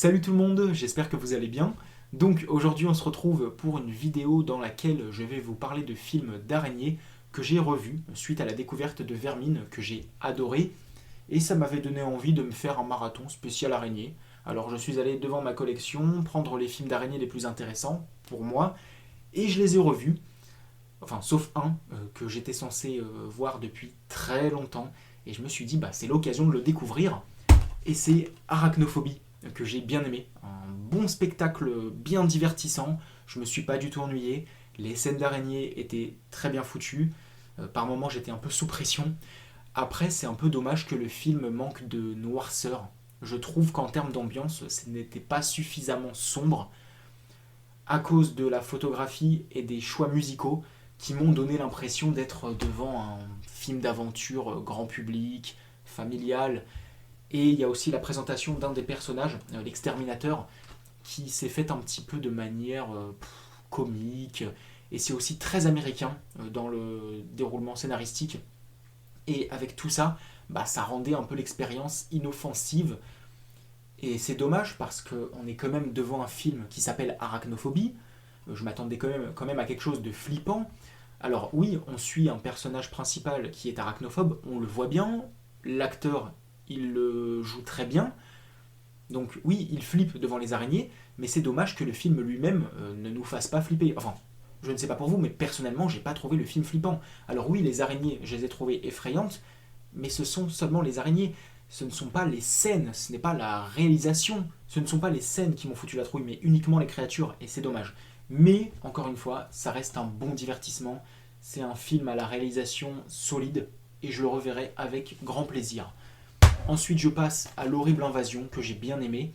Salut tout le monde, j'espère que vous allez bien. Donc aujourd'hui on se retrouve pour une vidéo dans laquelle je vais vous parler de films d'araignées que j'ai revus suite à la découverte de Vermine que j'ai adoré et ça m'avait donné envie de me faire un marathon spécial araignée. Alors je suis allé devant ma collection prendre les films d'araignées les plus intéressants pour moi et je les ai revus, enfin sauf un que j'étais censé voir depuis très longtemps et je me suis dit bah c'est l'occasion de le découvrir et c'est Arachnophobie que j'ai bien aimé. Un bon spectacle bien divertissant, je me suis pas du tout ennuyé, les scènes d'araignées étaient très bien foutues, par moments j'étais un peu sous pression. Après c'est un peu dommage que le film manque de noirceur. Je trouve qu'en termes d'ambiance, ce n'était pas suffisamment sombre à cause de la photographie et des choix musicaux qui m'ont donné l'impression d'être devant un film d'aventure grand public, familial. Et il y a aussi la présentation d'un des personnages, l'exterminateur, qui s'est fait un petit peu de manière comique. Et c'est aussi très américain dans le déroulement scénaristique. Et avec tout ça, bah, ça rendait un peu l'expérience inoffensive. Et c'est dommage parce qu'on est quand même devant un film qui s'appelle Arachnophobie. Je m'attendais quand même à quelque chose de flippant. Alors oui, on suit un personnage principal qui est arachnophobe, on le voit bien. L'acteur, il le joue très bien. Donc oui, il flippe devant les araignées, mais c'est dommage que le film lui-même ne nous fasse pas flipper. Enfin, je ne sais pas pour vous, mais personnellement, j'ai pas trouvé le film flippant. Alors oui, les araignées, je les ai trouvées effrayantes, mais ce sont seulement les araignées. Ce ne sont pas les scènes, ce n'est pas la réalisation, ce ne sont pas les scènes qui m'ont foutu la trouille, mais uniquement les créatures, et c'est dommage. Mais, encore une fois, ça reste un bon divertissement. C'est un film à la réalisation solide, et je le reverrai avec grand plaisir. Ensuite, je passe à l'horrible invasion que j'ai bien aimé.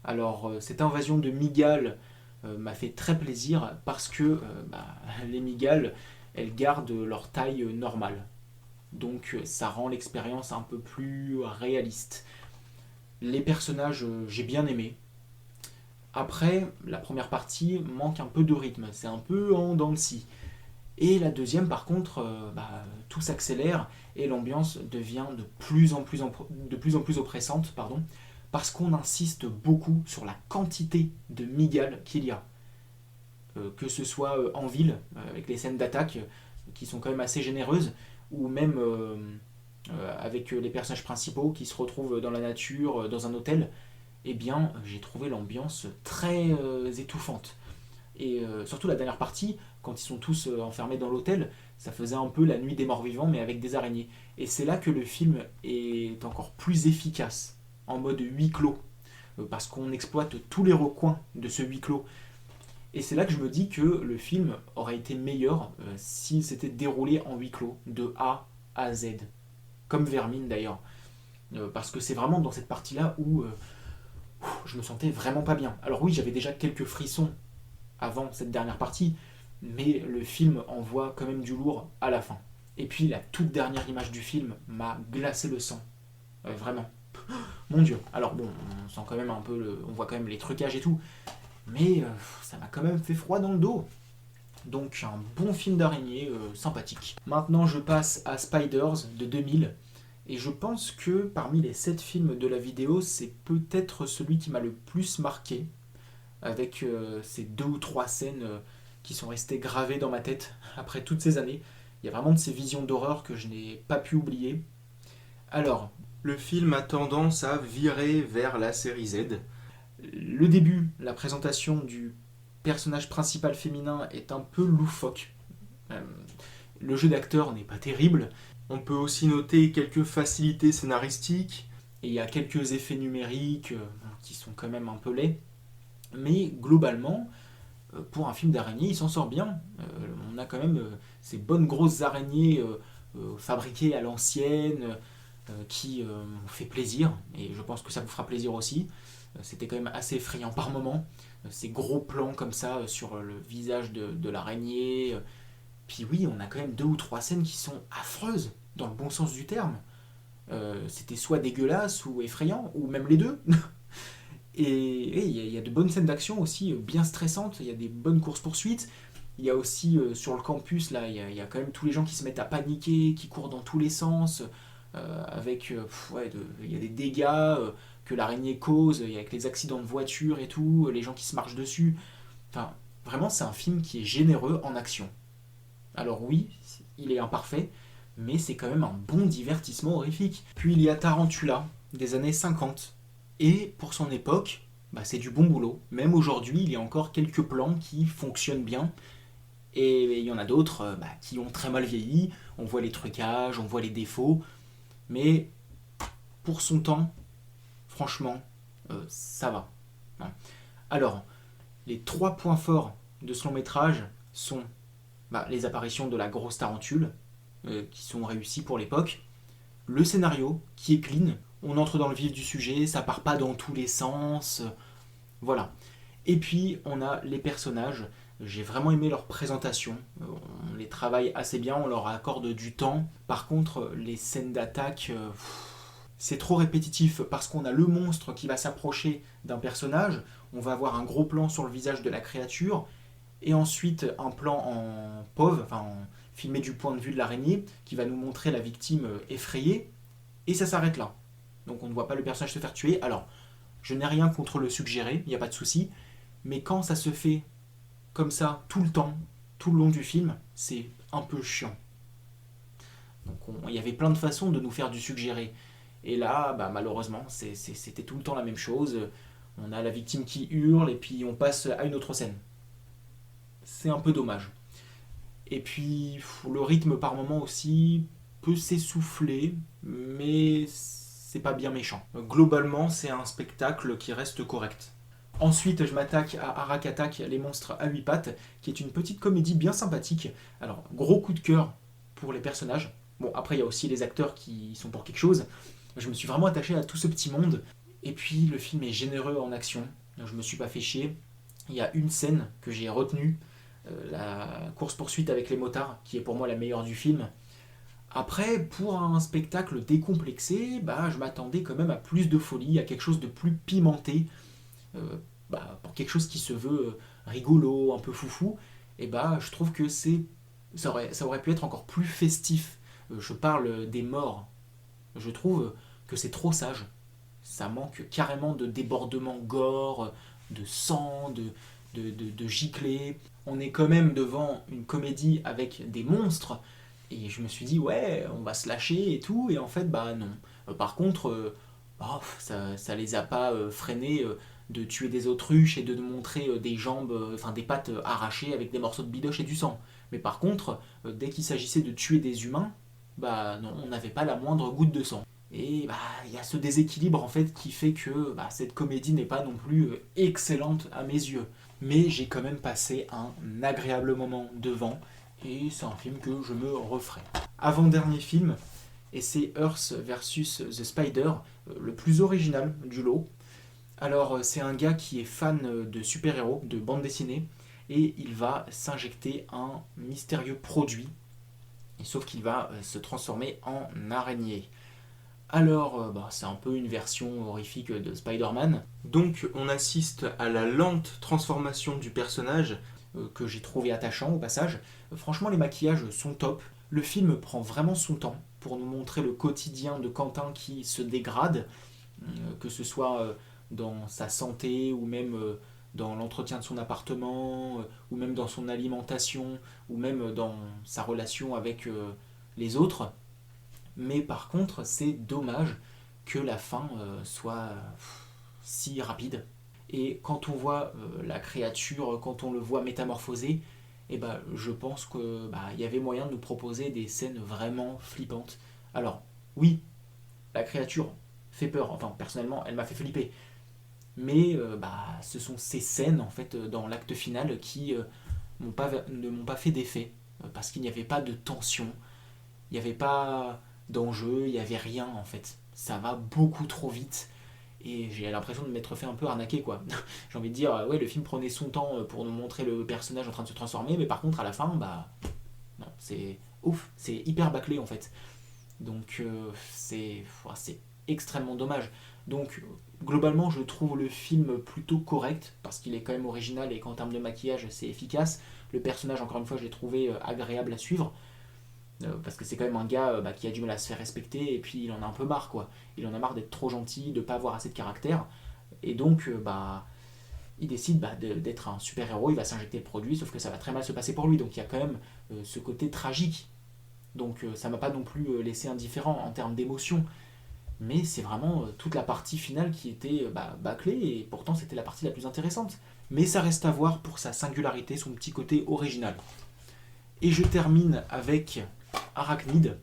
Alors, cette invasion de migales m'a fait très plaisir parce que bah, les migales, elles gardent leur taille normale. Donc, ça rend l'expérience un peu plus réaliste. Les personnages, j'ai bien aimé. Après, la première partie manque un peu de rythme. C'est un peu en dents de scie. Et la deuxième, par contre, bah, tout s'accélère et l'ambiance devient de plus en plus oppressante, parce qu'on insiste beaucoup sur la quantité de migales qu'il y a. Que ce soit en ville, avec les scènes d'attaque, qui sont quand même assez généreuses, ou même avec les personnages principaux qui se retrouvent dans la nature, dans un hôtel, eh bien, j'ai trouvé l'ambiance très étouffante. Et surtout la dernière partie, quand ils sont tous enfermés dans l'hôtel, ça faisait un peu la nuit des morts vivants, mais avec des araignées. Et c'est là que le film est encore plus efficace, en mode huis clos, parce qu'on exploite tous les recoins de ce huis clos. Et c'est là que je me dis que le film aurait été meilleur s'il s'était déroulé en huis clos, de A à Z. Comme Vermine d'ailleurs. Parce que c'est vraiment dans cette partie-là où je me sentais vraiment pas bien. Alors oui, j'avais déjà quelques frissons avant cette dernière partie, mais le film envoie quand même du lourd à la fin. Et puis la toute dernière image du film m'a glacé le sang. Vraiment. Mon dieu. Alors bon, on sent quand même un peu on voit quand même les trucages et tout, mais ça m'a quand même fait froid dans le dos. Donc un bon film d'araignée sympathique. Maintenant je passe à Spiders de 2000. Et je pense que parmi les 7 films de la vidéo, c'est peut-être celui qui m'a le plus marqué, avec ces 2 ou 3 scènes qui sont restées gravées dans ma tête après toutes ces années. Il y a vraiment de ces visions d'horreur que je n'ai pas pu oublier. Alors, le film a tendance à virer vers la série Z. Le début, la présentation du personnage principal féminin est un peu loufoque. Euh, le jeu d'acteur n'est pas terrible. On peut aussi noter quelques facilités scénaristiques. Et il y a quelques effets numériques qui sont quand même un peu laids. Mais globalement, pour un film d'araignée, il s'en sort bien. On a quand même ces bonnes grosses araignées fabriquées à l'ancienne qui ont fait plaisir. Et je pense que ça vous fera plaisir aussi. C'était quand même assez effrayant par moments. Ces gros plans comme ça sur le visage de l'araignée. Puis oui, on a quand même 2 ou 3 scènes qui sont affreuses, dans le bon sens du terme. C'était soit dégueulasse ou effrayant, ou même les deux. Et il y a de bonnes scènes d'action aussi, bien stressantes, il y a des bonnes courses-poursuites. Il y a aussi sur le campus, là, il y a quand même tous les gens qui se mettent à paniquer, qui courent dans tous les sens, avec, ouais, il y a des dégâts, que l'araignée cause, avec les accidents de voiture et tout, les gens qui se marchent dessus. Enfin, vraiment, c'est un film qui est généreux en action. Alors oui, il est imparfait, mais c'est quand même un bon divertissement horrifique. Puis il y a Tarantula, des années 50. Et pour son époque, c'est du bon boulot. Même aujourd'hui, il y a encore quelques plans qui fonctionnent bien. Et il y en a d'autres qui ont très mal vieilli. On voit les trucages, on voit les défauts. Mais pour son temps, franchement, ça va. Alors, les 3 points forts de ce long métrage sont les apparitions de la grosse tarentule, qui sont réussies pour l'époque, le scénario, qui est clean, on entre dans le vif du sujet, ça part pas dans tous les sens, voilà. Et puis, on a les personnages, j'ai vraiment aimé leur présentation, on les travaille assez bien, on leur accorde du temps. Par contre, les scènes d'attaque, c'est trop répétitif, parce qu'on a le monstre qui va s'approcher d'un personnage, on va avoir un gros plan sur le visage de la créature, et ensuite un plan en POV, filmé du point de vue de l'araignée, qui va nous montrer la victime effrayée, et ça s'arrête là. Donc on ne voit pas le personnage se faire tuer. Alors, je n'ai rien contre le suggérer, il n'y a pas de souci, mais quand ça se fait comme ça, tout le temps, tout le long du film, c'est un peu chiant. Donc il y avait plein de façons de nous faire du suggéré. Et là, malheureusement, c'était tout le temps la même chose. On a la victime qui hurle, et puis on passe à une autre scène. C'est un peu dommage. Et puis, le rythme par moment aussi peut s'essouffler, mais c'est pas bien méchant. Globalement, c'est un spectacle qui reste correct. Ensuite, je m'attaque à Arak Attack, les monstres à 8 pattes, qui est une petite comédie bien sympathique. Alors, gros coup de cœur pour les personnages. Bon, après, il y a aussi les acteurs qui sont pour quelque chose. Je me suis vraiment attaché à tout ce petit monde. Et puis, le film est généreux en action. Je me suis pas fait chier. Il y a une scène que j'ai retenue, la course-poursuite avec les motards, qui est pour moi la meilleure du film. Après, pour un spectacle décomplexé, je m'attendais quand même à plus de folie, à quelque chose de plus pimenté, pour quelque chose qui se veut rigolo, un peu foufou, et je trouve que ça aurait pu être encore plus festif. Je parle des morts. Je trouve que c'est trop sage. Ça manque carrément de débordement gore, de sang, de giclées. On est quand même devant une comédie avec des monstres, et je me suis dit, ouais, on va se lâcher et tout, et en fait, non. Par contre, ça les a pas freinés de tuer des autruches et de nous montrer des jambes, des pattes arrachées avec des morceaux de bidoche et du sang. Mais par contre, dès qu'il s'agissait de tuer des humains, non, on n'avait pas la moindre goutte de sang. Et il y a ce déséquilibre en fait qui fait que cette comédie n'est pas non plus excellente à mes yeux. Mais j'ai quand même passé un agréable moment devant, et c'est un film que je me referai. Avant-dernier film, et c'est Earth vs The Spider, le plus original du lot. Alors c'est un gars qui est fan de super-héros, de bande dessinée, et il va s'injecter un mystérieux produit, et sauf qu'il va se transformer en araignée. Alors, c'est un peu une version horrifique de Spider-Man. Donc, on assiste à la lente transformation du personnage, que j'ai trouvé attachant au passage. Franchement, les maquillages sont top. Le film prend vraiment son temps pour nous montrer le quotidien de Quentin qui se dégrade, que ce soit dans sa santé, ou même dans l'entretien de son appartement, ou même dans son alimentation, ou même dans sa relation avec les autres. Mais par contre, c'est dommage que la fin soit si rapide. Et quand on voit la créature, quand on le voit métamorphosé, je pense que y avait moyen de nous proposer des scènes vraiment flippantes. Alors, oui, la créature fait peur. Enfin, personnellement, elle m'a fait flipper. Mais ce sont ces scènes, en fait, dans l'acte final qui ne m'ont pas fait d'effet. Parce qu'il n'y avait pas de tension. Il n'y avait pas d'enjeu, il n'y avait rien en fait. Ça va beaucoup trop vite, et j'ai l'impression de m'être fait un peu arnaquer quoi. J'ai envie de dire, ouais, le film prenait son temps pour nous montrer le personnage en train de se transformer, mais par contre à la fin, non, c'est ouf, c'est hyper bâclé en fait. Donc c'est extrêmement dommage. Donc globalement, je trouve le film plutôt correct, parce qu'il est quand même original et qu'en termes de maquillage, c'est efficace. Le personnage, encore une fois, je l'ai trouvé agréable à suivre. parce que c'est quand même un gars qui a du mal à se faire respecter, et puis il en a un peu marre, quoi. Il en a marre d'être trop gentil, de pas avoir assez de caractère, et donc il décide d'être un super-héros, il va s'injecter le produit, sauf que ça va très mal se passer pour lui, donc il y a quand même ce côté tragique. Donc ça m'a pas non plus laissé indifférent en termes d'émotion, mais c'est vraiment toute la partie finale qui était bâclée, et pourtant c'était la partie la plus intéressante. Mais ça reste à voir pour sa singularité, son petit côté original. Et je termine avec Arachnid,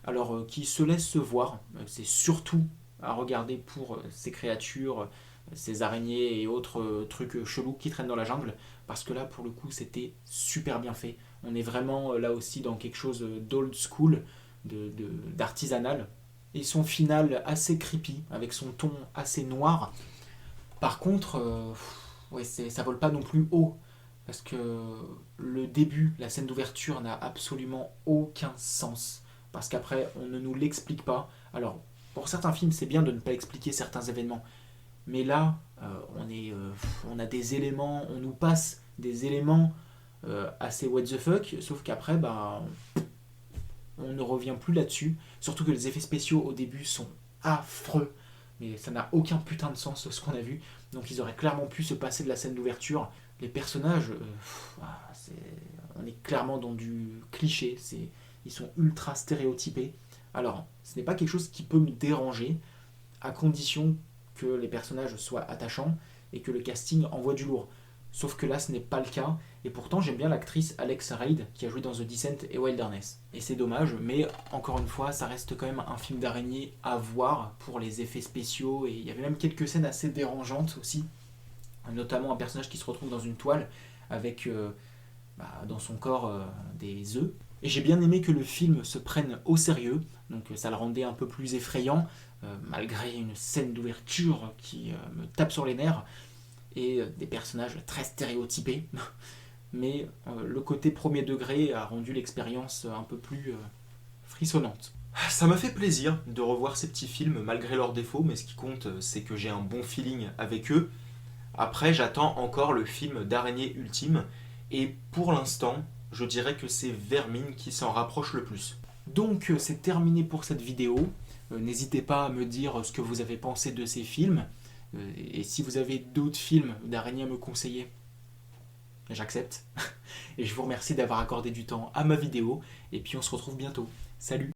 alors qui se laisse se voir, c'est surtout à regarder pour ces créatures, ces araignées et autres trucs chelous qui traînent dans la jungle, parce que là pour le coup c'était super bien fait. On est vraiment là aussi dans quelque chose d'old school, d'artisanal, et son final assez creepy, avec son ton assez noir. Par contre, ouais, ça vole pas non plus haut, parce que le début, la scène d'ouverture n'a absolument aucun sens, parce qu'après on ne nous l'explique pas. Alors, pour certains films, c'est bien de ne pas expliquer certains événements, mais là, on a des éléments, on nous passe des éléments assez what the fuck, sauf qu'après, on ne revient plus là-dessus. Surtout que les effets spéciaux au début sont affreux, mais ça n'a aucun putain de sens ce qu'on a vu. Donc ils auraient clairement pu se passer de la scène d'ouverture. Les personnages, on est clairement dans du cliché, ils sont ultra stéréotypés. Alors, ce n'est pas quelque chose qui peut me déranger, à condition que les personnages soient attachants et que le casting envoie du lourd. Sauf que là, ce n'est pas le cas, et pourtant j'aime bien l'actrice Alexa Reid qui a joué dans The Descent et Wilderness. Et c'est dommage, mais encore une fois, ça reste quand même un film d'araignée à voir pour les effets spéciaux, et il y avait même quelques scènes assez dérangeantes aussi, notamment un personnage qui se retrouve dans une toile avec dans son corps des œufs. Et j'ai bien aimé que le film se prenne au sérieux, donc ça le rendait un peu plus effrayant, malgré une scène d'ouverture qui me tape sur les nerfs, et des personnages très stéréotypés. Mais le côté premier degré a rendu l'expérience un peu plus frissonnante. Ça m'a fait plaisir de revoir ces petits films malgré leurs défauts, mais ce qui compte, c'est que j'ai un bon feeling avec eux. Après, j'attends encore le film d'araignée ultime, et pour l'instant, je dirais que c'est Vermine qui s'en rapproche le plus. Donc c'est terminé pour cette vidéo. N'hésitez pas à me dire ce que vous avez pensé de ces films. Et si vous avez d'autres films d'araignées à me conseiller, j'accepte. Et je vous remercie d'avoir accordé du temps à ma vidéo. Et puis on se retrouve bientôt. Salut!